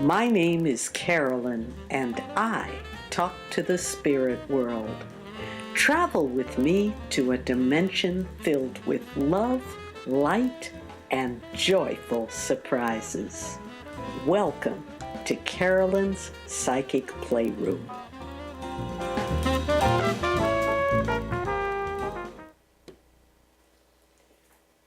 My name is Carolyn, and I talk to the spirit world. Travel with me to a dimension filled with love, light, and joyful surprises. Welcome to Carolyn's Psychic Playroom.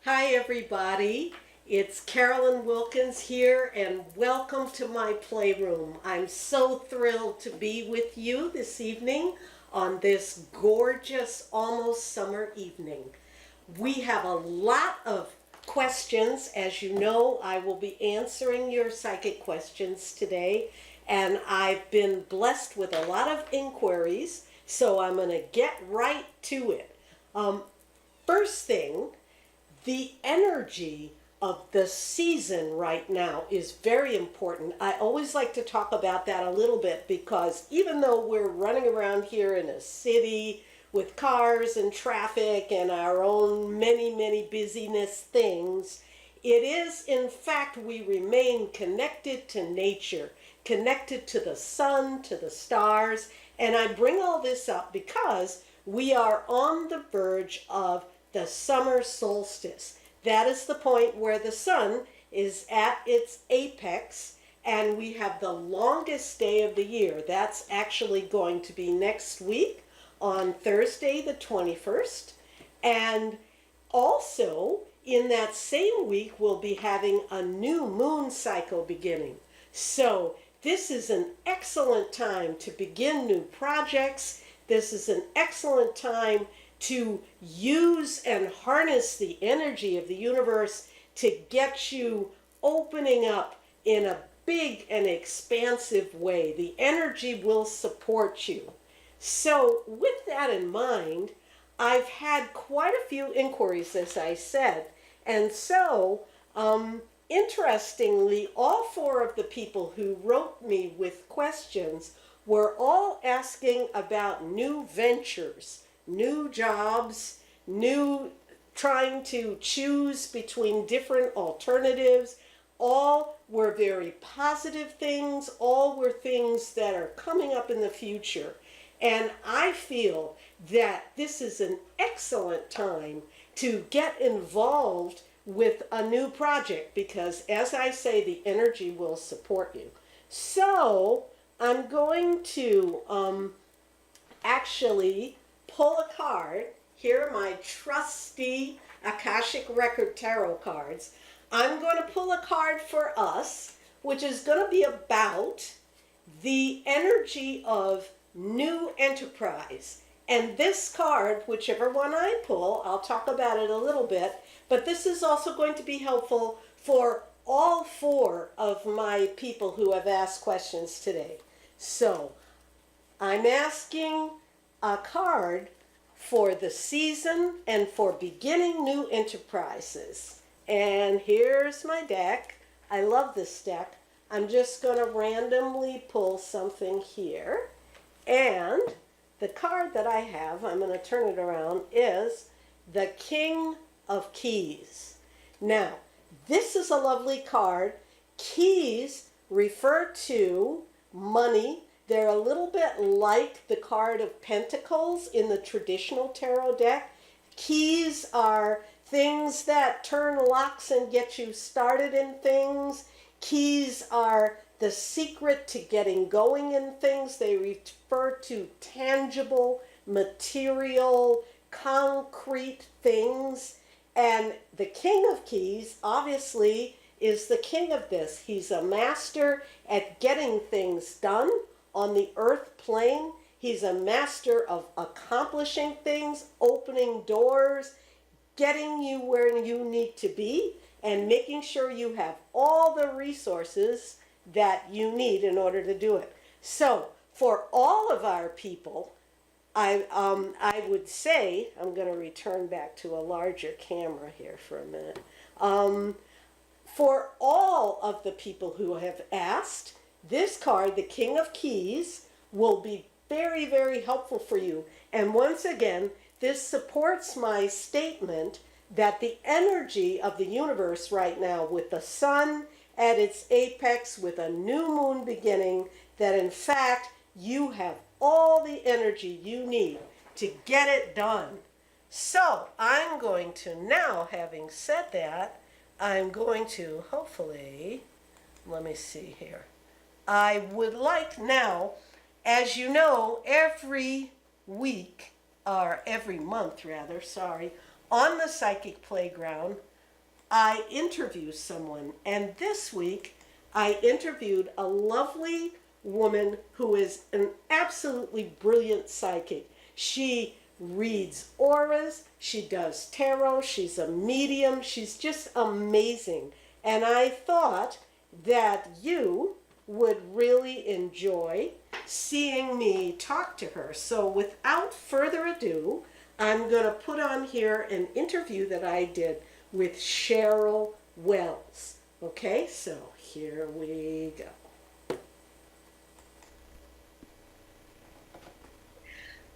Hi, everybody. It's Carolyn Wilkins here, and welcome to my playroom. I'm so thrilled to be with you this evening on this gorgeous, almost summer evening. We have a lot of questions. As you know, I will be answering your psychic questions today, and I've been blessed with a lot of inquiries, so I'm going to get right to it. First thing, the energy of the season right now is very important. I always like to talk about that a little bit because even though we're running around here in a city with cars and traffic and our own many busyness things, it is in fact we remain connected to nature, connected to the sun, to the stars, and I bring all this up because we are on the verge of the summer solstice. That is the point where the sun is at its apex and we have the longest day of the year. That's actually going to be next week on Thursday the 21st. And also in that same week we'll be having a new moon cycle beginning. So this is an excellent time to begin new projects. This is an excellent time to use and harness the energy of the universe to get you opening up in a big and expansive way. The energy will support you. So with that in mind, I've had quite a few inquiries, as I said, and so interestingly, all four of the people who wrote me with questions were all asking about new ventures, new jobs, trying to choose between different alternatives. All were very positive things, all were things that are coming up in the future. And I feel that this is an excellent time to get involved with a new project because, as I say, the energy will support you. So I'm going to actually pull a card. Here are my trusty Akashic Record Tarot cards. I'm going to pull a card for us, which is going to be about the energy of new enterprise. And this card, whichever one I pull, I'll talk about it a little bit, but this is also going to be helpful for all four of my people who have asked questions today. So I'm asking a card for the season and for beginning new enterprises. And here's my deck. I love this deck. I'm just going to randomly pull something here. And the card that I have, I'm going to turn it around, is the King of Keys. Now, this is a lovely card. Keys refer to money. They're a little bit like the card of Pentacles in the traditional tarot deck. Keys are things that turn locks and get you started in things. Keys are the secret to getting going in things. They refer to tangible, material, concrete things. And the King of Keys, obviously, is the king of this. He's a master at getting things done on the earth plane. He's a master of accomplishing things, opening doors, getting you where you need to be, and making sure you have all the resources that you need in order to do it. So for all of our people, I would say, I'm going to return back to a larger camera here for a minute. For all of the people who have asked, this card, the King of Keys, will be very helpful for you. And once again, this supports my statement that the energy of the universe right now with the sun at its apex with a new moon beginning, that in fact you have all the energy you need to get it done. So I'm going to now, having said that, I'm going to hopefully, let me see here. I would like now, as you know, every week, or every month rather, sorry, on the Psychic Playground, I interview someone. And this week, I interviewed a lovely woman who is an absolutely brilliant psychic. She reads auras, she does tarot, she's a medium, she's just amazing. And I thought that you would really enjoy seeing me talk to her. So without further ado, I'm going to put on here an interview that I did with Cheryl Wells. Okay, so here we go.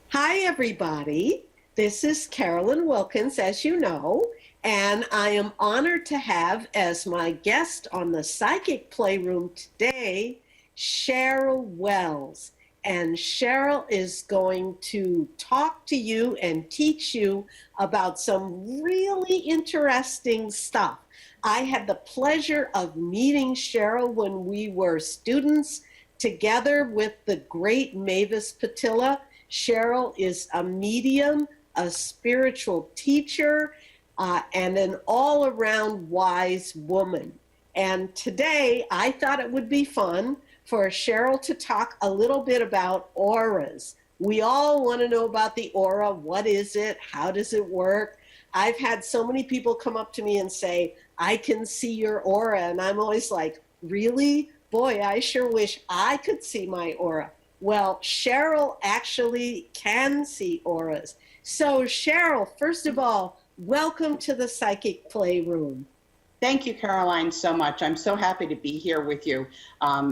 Hi, everybody. This is Carolyn Wilkins, as you know, and I am honored to have as my guest on the Psychic Playroom today, Cheryl Wells. And Cheryl is going to talk to you and teach you about some really interesting stuff. I had the pleasure of meeting Cheryl when we were students together with the great Mavis Patilla. Cheryl is a medium, a spiritual teacher, and an all-around wise woman. And today I thought it would be fun for Cheryl to talk a little bit about auras. We all want to know about the aura. What is it? How does it work? I've had so many people come up to me and say, I can see your aura. And I'm always like, really? Boy, I sure wish I could see my aura. Well, Cheryl actually can see auras. So Cheryl, first of all, welcome to the Psychic Playroom. Thank you, Caroline, so much. I'm so happy to be here with you.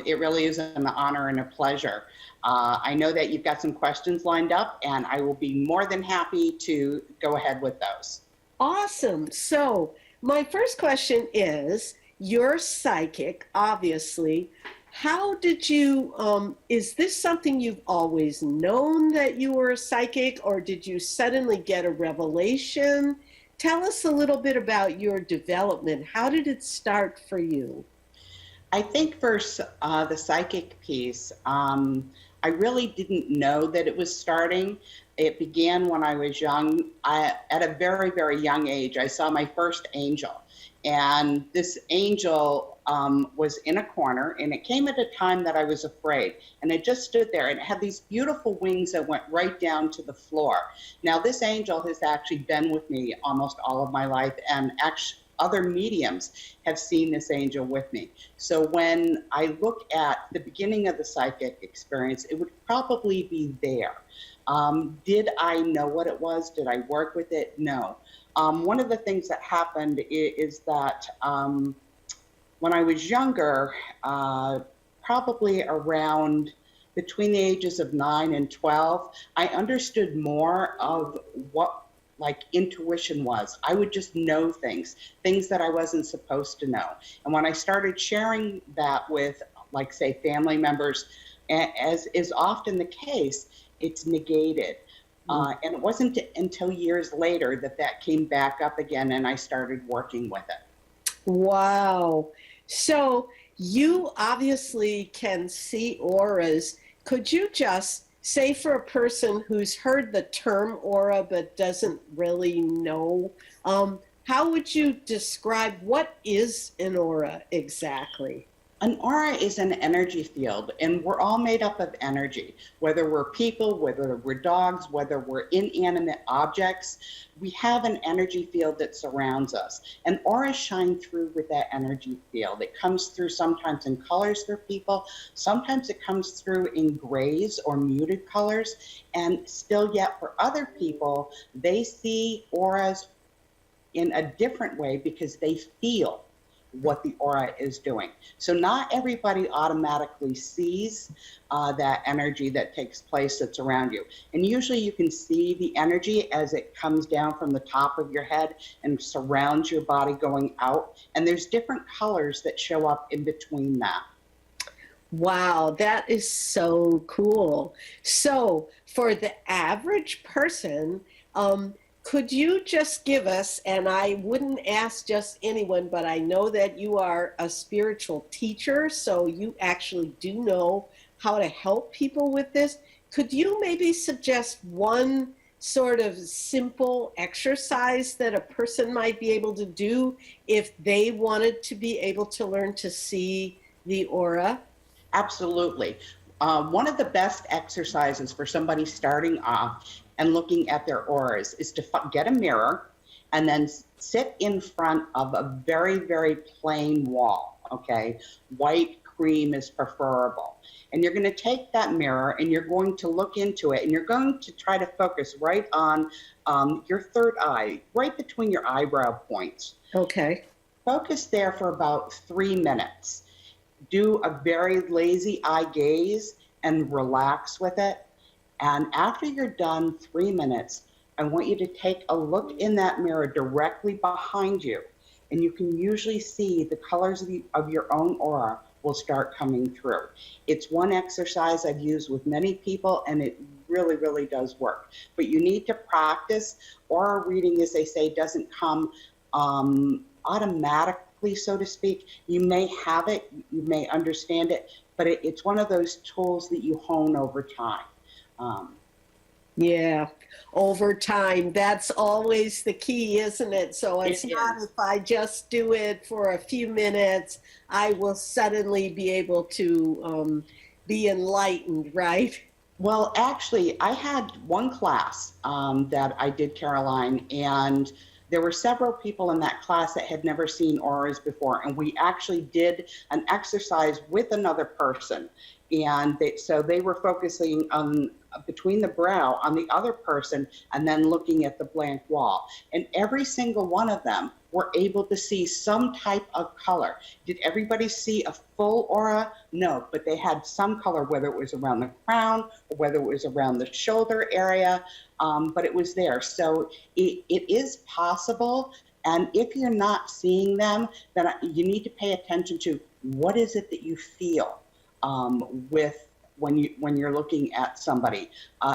It really is an honor and a pleasure. I know that you've got some questions lined up, and I will be more than happy to go ahead with those. Awesome. So my first question is, you're psychic, obviously. How did you, is this something you've always known that you were a psychic, or did you suddenly get a revelation? Tell us a little bit about your development. How did it start for you? I think for the psychic piece, I really didn't know that it was starting. It began when I was young. At a very, very young age, I saw my first angel. And this angel was in a corner, and it came at a time that I was afraid. And it just stood there, and it had these beautiful wings that went right down to the floor. Now, this angel has actually been with me almost all of my life, and actually other mediums have seen this angel with me. So when I look at the beginning of the psychic experience, it would probably be there. Did I know what it was? Did I work with it? No. One of the things that happened is that when I was younger, probably around between the ages of 9 and 12, I understood more of what like intuition was. I would just know things that I wasn't supposed to know. And when I started sharing that with, like, say, family members, as is often the case, it's negated. And it wasn't until years later that came back up again, and I started working with it. Wow. So you obviously can see auras. Could you just say, for a person who's heard the term aura but doesn't really know, how would you describe what is an aura exactly? An aura is an energy field, and we're all made up of energy. Whether we're people, whether we're dogs, whether we're inanimate objects, we have an energy field that surrounds us. And auras shine through with that energy field. It comes through sometimes in colors for people, sometimes it comes through in grays or muted colors, and still yet for other people, they see auras in a different way because they feel what the aura is doing. So not everybody automatically sees that energy that takes place that's around you. And usually you can see the energy as it comes down from the top of your head and surrounds your body going out. And there's different colors that show up in between that. Wow, that is so cool. So, for the average person, could you just give us, and I wouldn't ask just anyone, but I know that you are a spiritual teacher, so you actually do know how to help people with this. Could you maybe suggest one sort of simple exercise that a person might be able to do if they wanted to be able to learn to see the aura? Absolutely. One of the best exercises for somebody starting off and looking at their auras is to get a mirror and then sit in front of a very, very plain wall, okay? White, cream is preferable. And you're going to take that mirror and you're going to look into it and you're going to try to focus right on your third eye, right between your eyebrow points. Okay. Focus there for about 3 minutes. Do a very lazy eye gaze and relax with it. And after you're done 3 minutes, I want you to take a look in that mirror directly behind you. And you can usually see the colors of your own aura will start coming through. It's one exercise I've used with many people, and it really, really does work. But you need to practice. Aura reading, as they say, doesn't come automatically, so to speak. You may have it, you may understand it, but it's one of those tools that you hone over time. Yeah, over time. That's always the key, isn't it? So it's not if I just do it for a few minutes, I will suddenly be able to be enlightened, right? Well, actually, I had one class that I did, Caroline, and there were several people in that class that had never seen auras before, and we actually did an exercise with another person. And so they were focusing on between the brow on the other person and then looking at the blank wall. And every single one of them were able to see some type of color. Did everybody see a full aura? No, but they had some color, whether it was around the crown or whether it was around the shoulder area, but it was there. So it is possible. And if you're not seeing them, then you need to pay attention to what is it that you feel with when you're looking at somebody.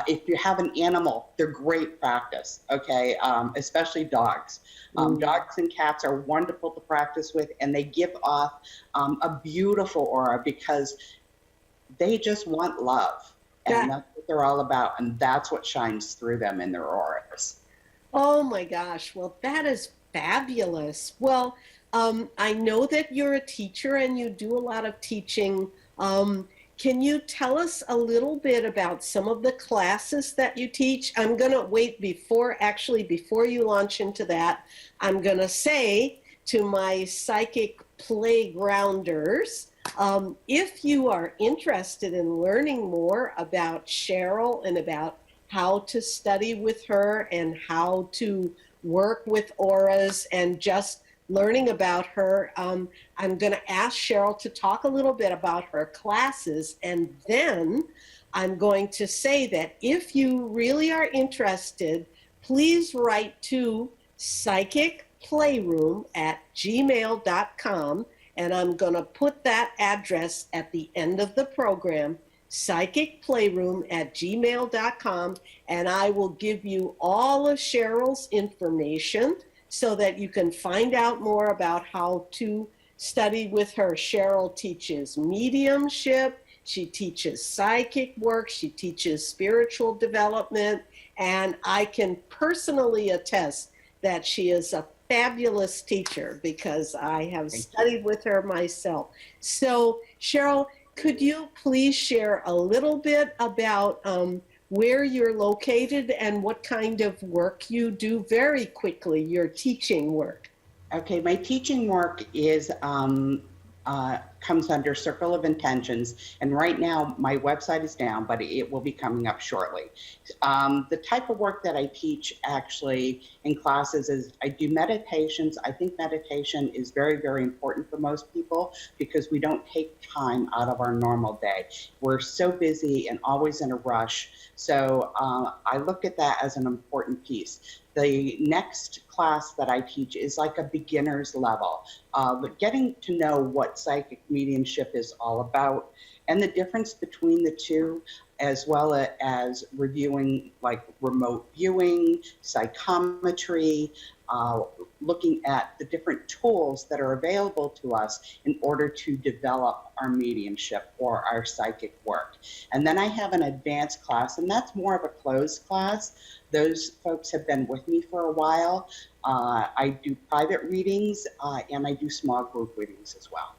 If you have an animal, they're great practice, okay? Especially dogs. Dogs and cats are wonderful to practice with, and they give off a beautiful aura because they just want love. And that's what they're all about, and that's what shines through them in their auras. Oh my gosh, well, that is fabulous. Well, I know that you're a teacher and you do a lot of teaching. Can you tell us a little bit about some of the classes that you teach? I'm going to wait before you launch into that, I'm going to say to my psychic playgrounders, if you are interested in learning more about Cheryl and about how to study with her and how to work with auras and just learning about her, I'm going to ask Cheryl to talk a little bit about her classes, and then I'm going to say that if you really are interested, please write to psychicplayroom@gmail.com, and I'm going to put that address at the end of the program, psychicplayroom@gmail.com, and I will give you all of Cheryl's information so that you can find out more about how to study with her. Cheryl teaches mediumship, she teaches psychic work, she teaches spiritual development, and I can personally attest that she is a fabulous teacher because I have studied with her myself. So, Cheryl, could you please share a little bit about where you're located and what kind of work you do very quickly, your teaching work? Okay, my teaching work is comes under Circle of Intentions. And right now, my website is down, but it will be coming up shortly. The type of work that I teach actually in classes is I do meditations. I think meditation is very, very important for most people because we don't take time out of our normal day. We're so busy and always in a rush. So I look at that as an important piece. The next class that I teach is like a beginner's level, but getting to know what psychic mediumship is all about and the difference between the two, as well as reviewing like remote viewing, psychometry, looking at the different tools that are available to us in order to develop our mediumship or our psychic work. And then I have an advanced class, and that's more of a closed class. Those folks have been with me for a while. I do private readings and I do small group readings as well.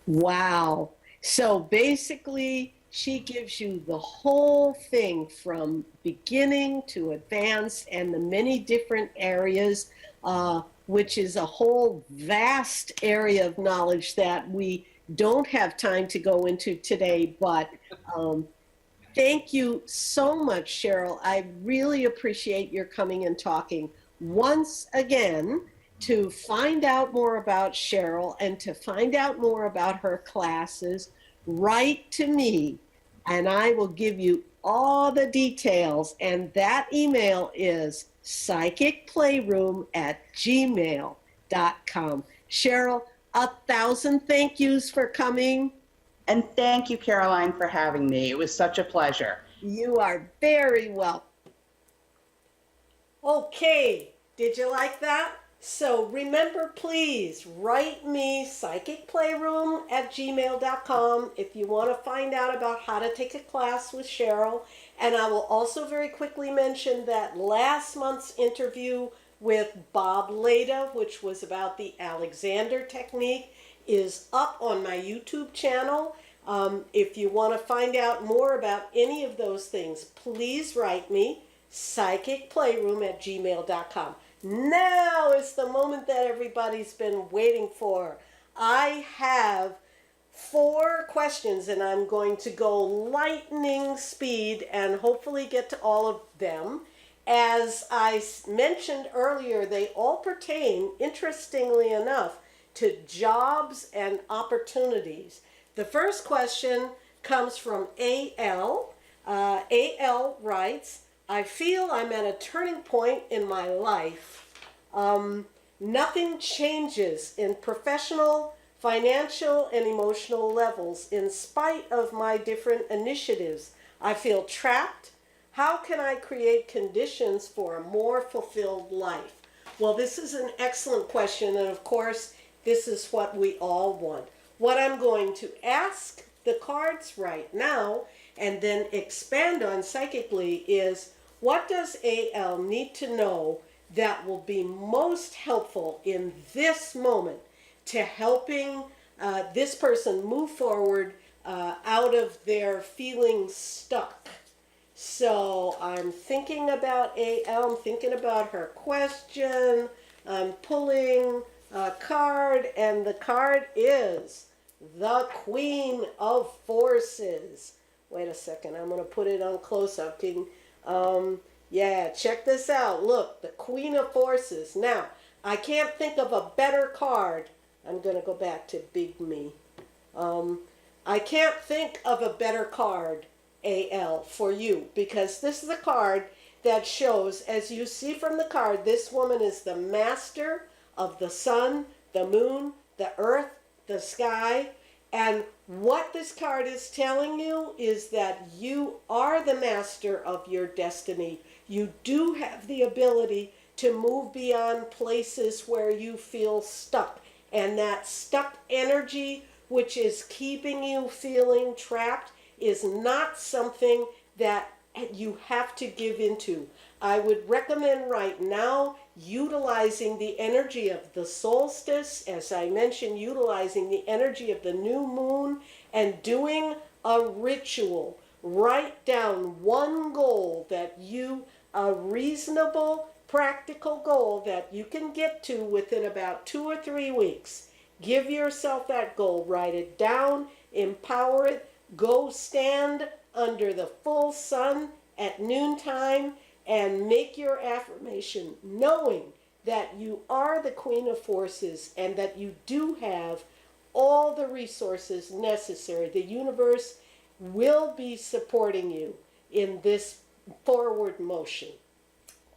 Wow. So basically, she gives you the whole thing from beginning to advanced and the many different areas, which is a whole vast area of knowledge that we don't have time to go into today. But thank you so much, Cheryl. I really appreciate your coming and talking. Once again, to find out more about Cheryl and to find out more about her classes, write to me and I will give you all the details. And that email is psychicplayroom@gmail.com. Cheryl, 1,000 thank yous for coming. And thank you, Caroline, for having me. It was such a pleasure. You are very welcome. Okay, did you like that? So remember, please write me psychicplayroom@gmail.com if you want to find out about how to take a class with Cheryl. And I will also very quickly mention that last month's interview with Bob Leda, which was about the Alexander technique, is up on my YouTube channel. If you want to find out more about any of those things, please write me psychicplayroom@gmail.com. Now is the moment that everybody's been waiting for. I have 4 questions and I'm going to go lightning speed and hopefully get to all of them. As I mentioned earlier, they all pertain, interestingly enough, to jobs and opportunities. The first question comes from A.L. A.L. writes, I feel I'm at a turning point in my life. Nothing changes in professional, financial, and emotional levels in spite of my different initiatives. I feel trapped. How can I create conditions for a more fulfilled life? Well, this is an excellent question, and of course, this is what we all want. What I'm going to ask the cards right now and then expand on psychically is, what does AL need to know that will be most helpful in this moment to helping this person move forward out of their feeling stuck? So I'm thinking about AL, I'm thinking about her question, I'm pulling a card, and the card is the Queen of Forces. Wait a second, I'm going to put it on close-up. Yeah, check this out. Look, the Queen of Forces. Now, I can't think of a better card. I'm going to go back to Big Me. I can't think of a better card, AL, for you, because this is a card that shows, as you see from the card, this woman is the master of the sun, the moon, the earth, the sky. And what this card is telling you is that you are the master of your destiny. You do have the ability to move beyond places where you feel stuck. And that stuck energy, which is keeping you feeling trapped, is not something that you have to give into. I would recommend right now utilizing the energy of the solstice, as I mentioned, utilizing the energy of the new moon and doing a ritual. Write down one goal that a reasonable, practical goal that you can get to within about 2 or 3 weeks. Give yourself that goal. Write it down. Empower it. Go stand under the full sun at noontime and make your affirmation, knowing that you are the Queen of Forces and that you do have all the resources necessary. The universe will be supporting you in this forward motion.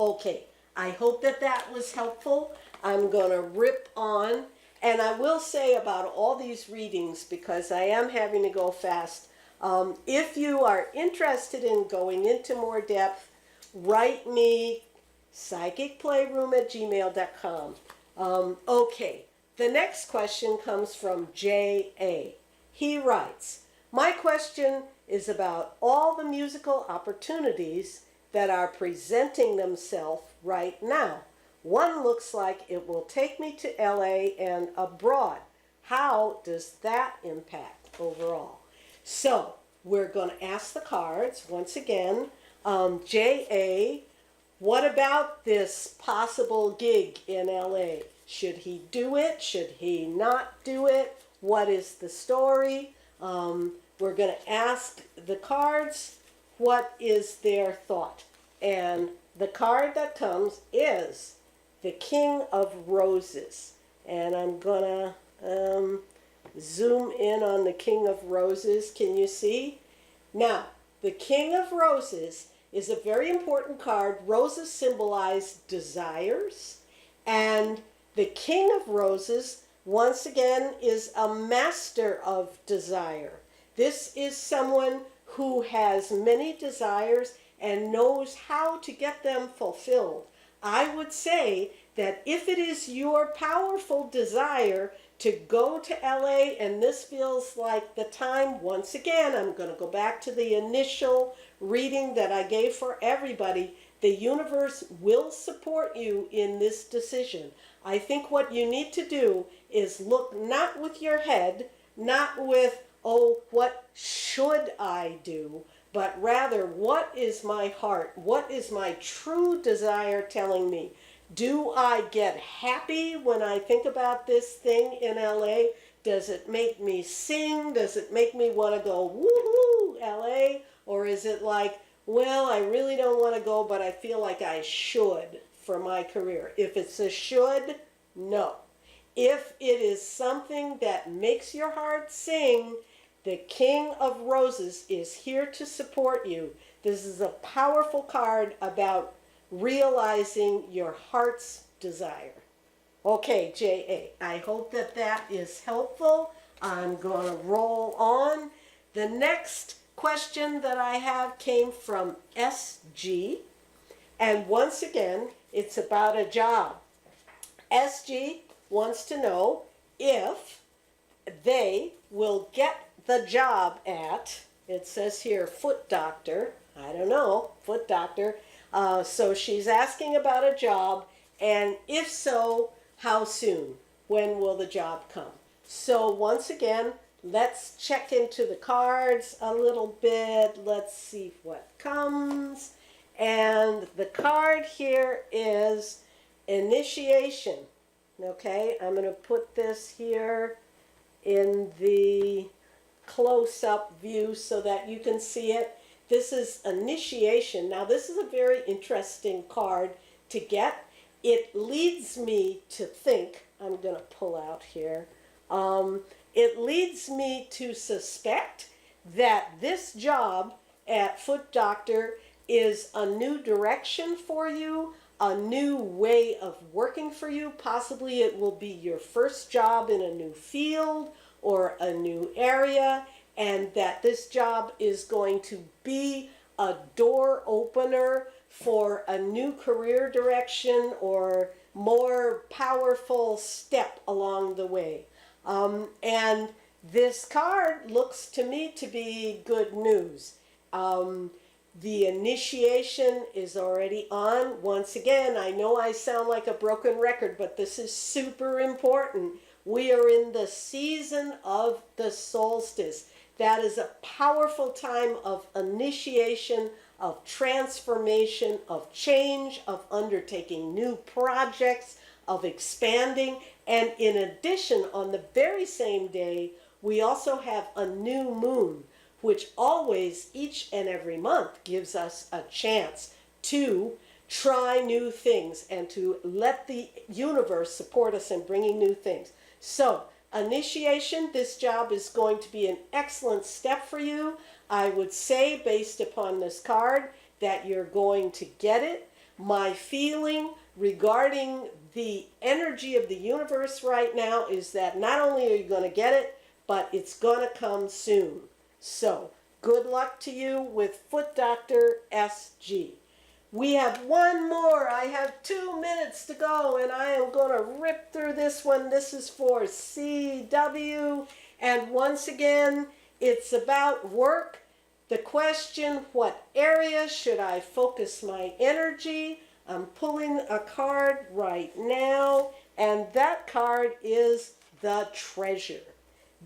Okay, I hope that that was helpful. I'm going to rip on. And I will say about all these readings, because I am having to go fast, if you are interested in going into more depth, write me psychicplayroom@gmail.com. Okay, the next question comes from J.A. He writes, my question is about all the musical opportunities that are presenting themselves right now. One looks like it will take me to LA and abroad. How does that impact overall? So we're going to ask the cards once again. J.A., what about this possible gig in LA? Should he do it? Should he not do it? What is the story? We're going to ask the cards what is their thought. And the card that comes is the King of Roses. And I'm going to zoom in on the King of Roses. Can you see? Now, the King of Roses is a very important card. Roses symbolize desires. And the King of Roses, once again, is a master of desire. This is someone who has many desires and knows how to get them fulfilled. I would say that if it is your powerful desire to go to LA and this feels like the time, once again, I'm going to go back to the initial reading that I gave for everybody. The universe will support you in this decision. I think what you need to do is look not with your head, not with, oh, what should I do? But rather, what is my heart? What is my true desire telling me? Do I get happy when I think about this thing in LA? Does it make me sing? Does it make me want to go, woohoo, LA? Or is it like, well, I really don't want to go, but I feel like I should for my career? If it's a should, no. If it is something that makes your heart sing, the King of Roses is here to support you. This is a powerful card about realizing your heart's desire. Okay, J.A., I hope that that is helpful. I'm going to roll on. The next question that I have came from S.G. And once again, it's about a job. S.G. wants to know if they will get the job at, it says here, foot doctor. I don't know, foot doctor. So she's asking about a job, and if so, how soon? When will the job come? So once again, let's check into the cards a little bit. Let's see what comes. And the card here is initiation. Okay, I'm going to put this here in the close-up view so that you can see it. This is initiation. Now, this is a very interesting card to get. It leads me to think, I'm going to pull out here, it leads me to suspect that this job at Foot Doctor is a new direction for you, a new way of working for you. Possibly it will be your first job in a new field or a new area, and that this job is going to be a door opener for a new career direction or more powerful step along the way. And this card looks to me to be good news. The initiation is already on. Once again, I know I sound like a broken record, but this is super important. We are in the season of the solstice. That is a powerful time of initiation, of transformation, of change, of undertaking new projects, of expanding. And in addition, on the very same day, we also have a new moon, which always, each and every month, gives us a chance to try new things and to let the universe support us in bringing new things. So, initiation, this job is going to be an excellent step for you. I would say, based upon this card, that you're going to get it. My feeling regarding the energy of the universe right now is that not only are you going to get it, but it's going to come soon. So, good luck to you with Foot Doctor SG. We have one more. I have 2 minutes to go, and I am going to rip through this one. This is for CW. And once again, it's about work. The question, what area should I focus my energy? I'm pulling a card right now, and that card is the Treasure.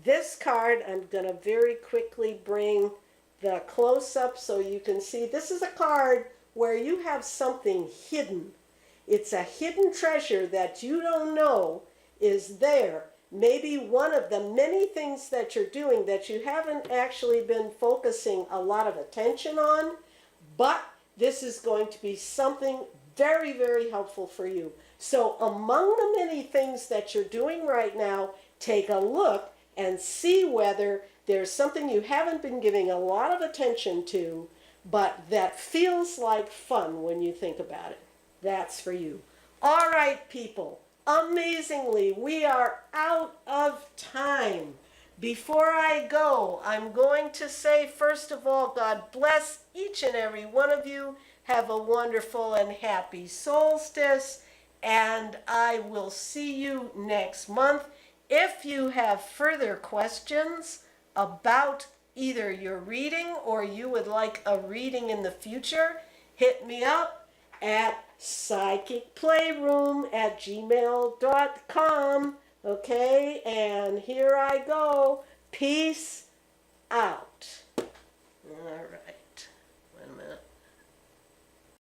This card, I'm going to very quickly bring the close-up so you can see. This is a card where you have something hidden. It's a hidden treasure that you don't know is there. Maybe one of the many things that you're doing that you haven't actually been focusing a lot of attention on, but this is going to be something very, very helpful for you. So among the many things that you're doing right now, take a look and see whether there's something you haven't been giving a lot of attention to, but that feels like fun when you think about it. That's for you. All right, people. Amazingly, we are out of time. Before I go, I'm going to say, first of all, God bless each and every one of you. Have a wonderful and happy solstice, and I will see you next month. If you have further questions about either your reading or you would like a reading in the future, hit me up at psychicplayroom@gmail.com. Okay, and here I go. Peace